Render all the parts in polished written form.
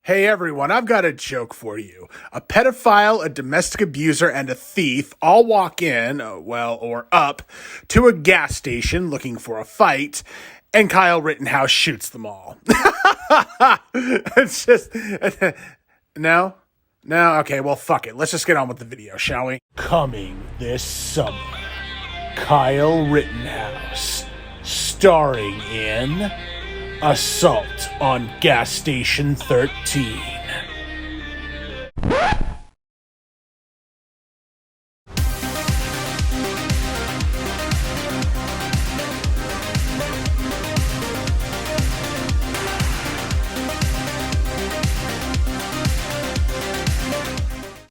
Hey everyone, I've got a joke for you. A pedophile, a domestic abuser, and a thief all walk in, or up, to a gas station looking for a fight, and Kyle Rittenhouse shoots them all. It's just... No? No? Okay, well, fuck it. Let's just get on with the video, shall we? Coming this summer, Kyle Rittenhouse, starring in... Assault on Gas Station 13.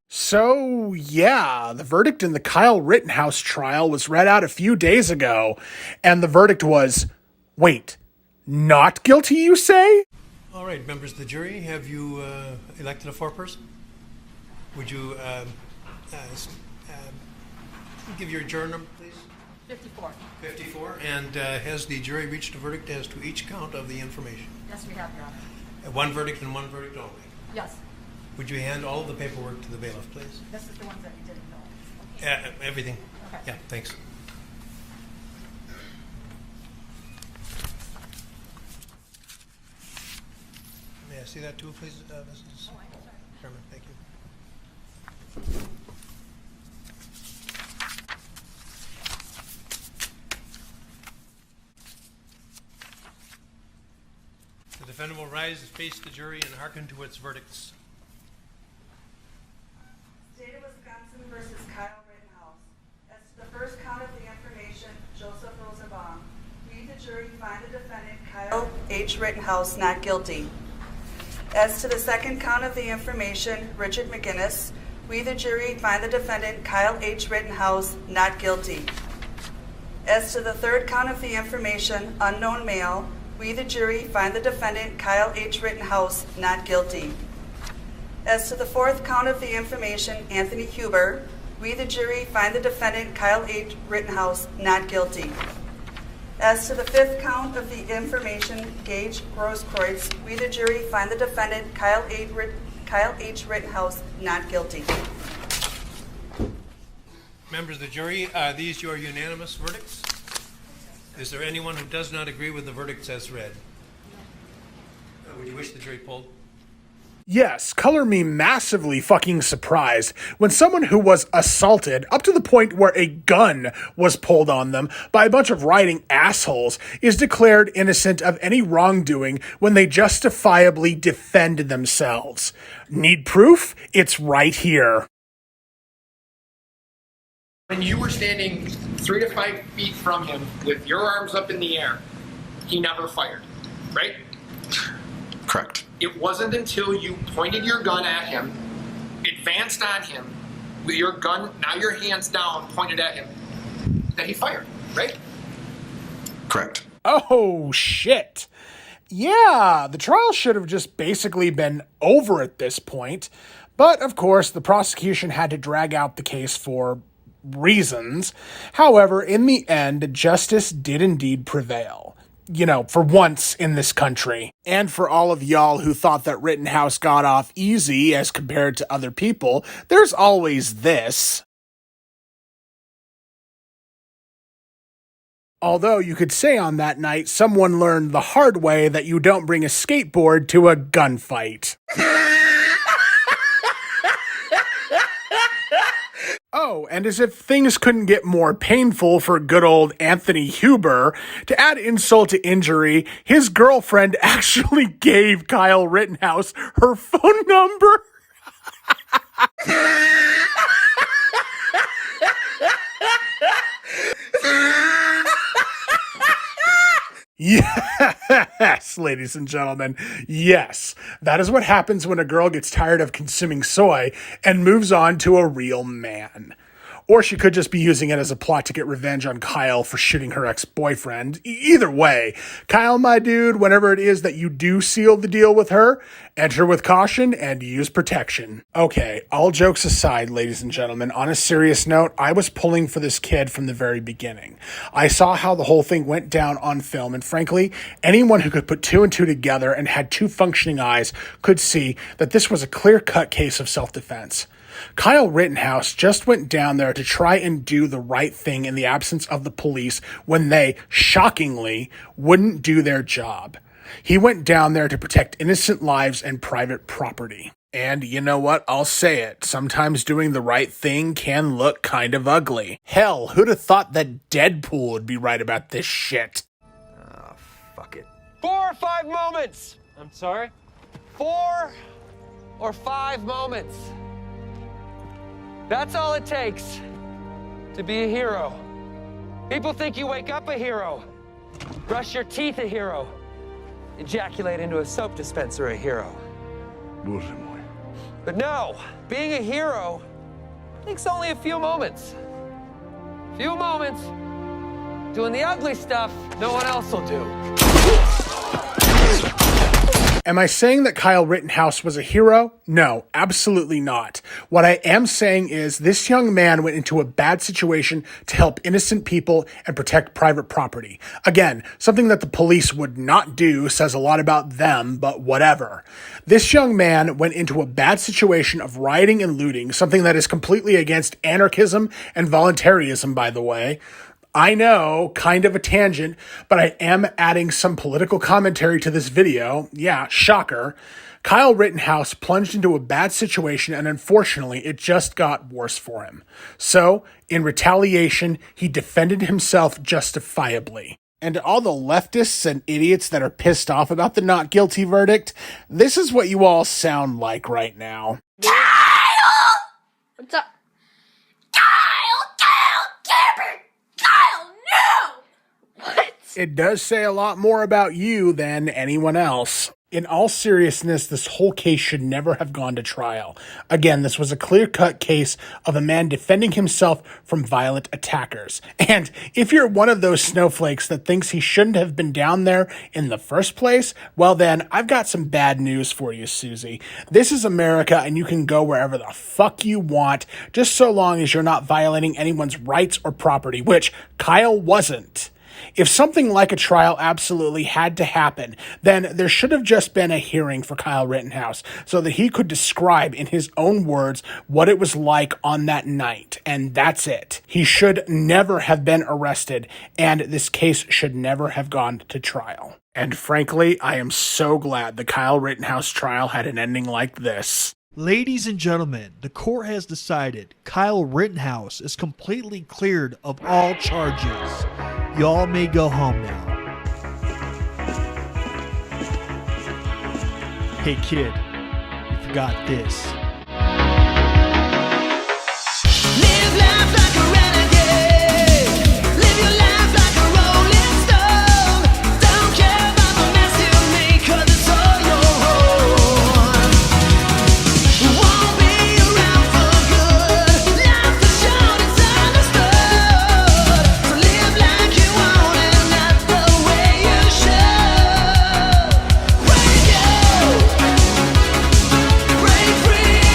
So, yeah, the verdict in the Kyle Rittenhouse trial was read out a few days ago, and the verdict was, wait, not guilty, you say? All right, members of the jury, have you elected a foreperson? Would you give your juror number, please? 54. 54. And has the jury reached a verdict as to each count of the information? Yes, we have, Your Honor. One verdict and one verdict only. Yes. Would you hand all of the paperwork to the bailiff, please? This is the ones that you didn't know. Everything. Okay. Yeah, thanks. May I see that too, please, Mrs. Chairman? Thank you. The defendant will rise to face the jury and hearken to its verdicts. State of Wisconsin versus Kyle Rittenhouse. As to the first count of the information, Joseph Rosenbaum. We, the jury, find the defendant Kyle H. Rittenhouse not guilty. As to the second count of the information, Richard McGinnis, we, the jury, find the defendant Kyle H. Rittenhouse not guilty. As to the third count of the information, unknown male, we, the jury, find the defendant Kyle H. Rittenhouse not guilty. As to the fourth count of the information, Anthony Huber, we, the jury, find the defendant Kyle H. Rittenhouse not guilty. As to the fifth count of the information, Gage Grosskreutz, we, the jury, find the defendant Kyle H. Rittenhouse not guilty. Members of the jury, are these your unanimous verdicts? Is there anyone who does not agree with the verdicts as read? Would you wish the jury polled? Yes, color me massively fucking surprised when someone who was assaulted up to the point where a gun was pulled on them by a bunch of rioting assholes is declared innocent of any wrongdoing when they justifiably defend themselves. Need proof? It's right here. When you were standing 3 to 5 feet from him with your arms up in the air, he never fired, right? Correct. It wasn't until you pointed your gun at him, advanced on him, with your gun, now your hands down, pointed at him, that he fired, right? Correct. Oh, shit. Yeah, the trial should have just basically been over at this point. But, of course, the prosecution had to drag out the case for reasons. However, in the end, justice did indeed prevail. You know, for once in this country. And for all of y'all who thought that Rittenhouse got off easy as compared to other people, there's always this. Although you could say on that night, someone learned the hard way that you don't bring a skateboard to a gunfight. Oh, and as if things couldn't get more painful for good old Anthony Huber, to add insult to injury, his girlfriend actually gave Kyle Rittenhouse her phone number. Yes, ladies and gentlemen, yes. That is what happens when a girl gets tired of consuming soy and moves on to a real man. Or she could just be using it as a plot to get revenge on Kyle for shooting her ex-boyfriend. Either way, Kyle, my dude, whenever it is that you do seal the deal with her, enter with caution and use protection. Okay, all jokes aside, ladies and gentlemen, on a serious note, I was pulling for this kid from the very beginning. I saw how the whole thing went down on film, and frankly, anyone who could put two and two together and had two functioning eyes could see that this was a clear-cut case of self-defense. Kyle Rittenhouse just went down there to try and do the right thing in the absence of the police when they, shockingly, wouldn't do their job. He went down there to protect innocent lives and private property. And you know what? I'll say it. Sometimes doing the right thing can look kind of ugly. Hell, who'd have thought that Deadpool would be right about this shit? Fuck it. 4 or 5 moments! I'm sorry? 4 or 5 moments. That's all it takes to be a hero. People think you wake up a hero, brush your teeth a hero, ejaculate into a soap dispenser a hero. But no, being a hero takes only a few moments. Few moments doing the ugly stuff no one else will do. Am I saying that Kyle Rittenhouse was a hero? No, absolutely not. What I am saying is this young man went into a bad situation to help innocent people and protect private property. Again, something that the police would not do says a lot about them, but whatever. This young man went into a bad situation of rioting and looting, something that is completely against anarchism and voluntarism, by the way. I know, kind of a tangent, but I am adding some political commentary to this video. Yeah, shocker. Kyle Rittenhouse plunged into a bad situation, and unfortunately, it just got worse for him. So, in retaliation, he defended himself justifiably. And to all the leftists and idiots that are pissed off about the not guilty verdict, this is what you all sound like right now. Kyle! What's up? Kyle, no! What? It does say a lot more about you than anyone else. In all seriousness, this whole case should never have gone to trial. Again, this was a clear-cut case of a man defending himself from violent attackers. And if you're one of those snowflakes that thinks he shouldn't have been down there in the first place, well then, I've got some bad news for you, Susie. This is America, and you can go wherever the fuck you want, just so long as you're not violating anyone's rights or property, which Kyle wasn't. If something like a trial absolutely had to happen, then there should have just been a hearing for Kyle Rittenhouse so that he could describe in his own words what it was like on that night. And that's it. He should never have been arrested, and this case should never have gone to trial. And frankly, I am so glad the Kyle Rittenhouse trial had an ending like this. Ladies and gentlemen, the court has decided Kyle Rittenhouse is completely cleared of all charges. Y'all may go home now. Hey kid, you forgot this. Live life like a renegade. Live your life like a rolling stone. Don't care about the mess you make, 'cause it's all your own. Won't be around for good. Life is short, it's understood. So live like you want and not the way you should. Break free.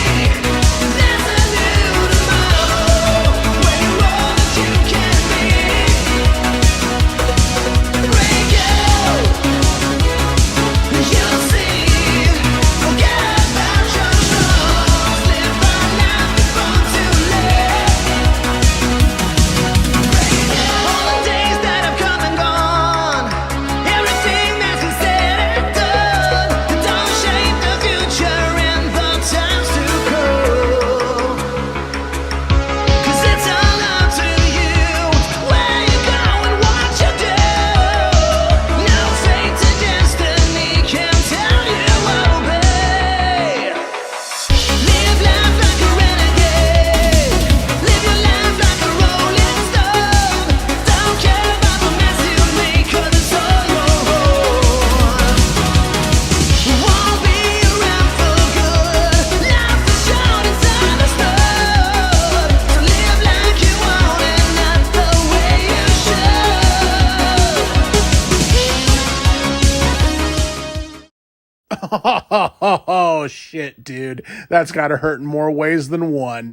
Oh, shit, dude. That's gotta hurt in more ways than one.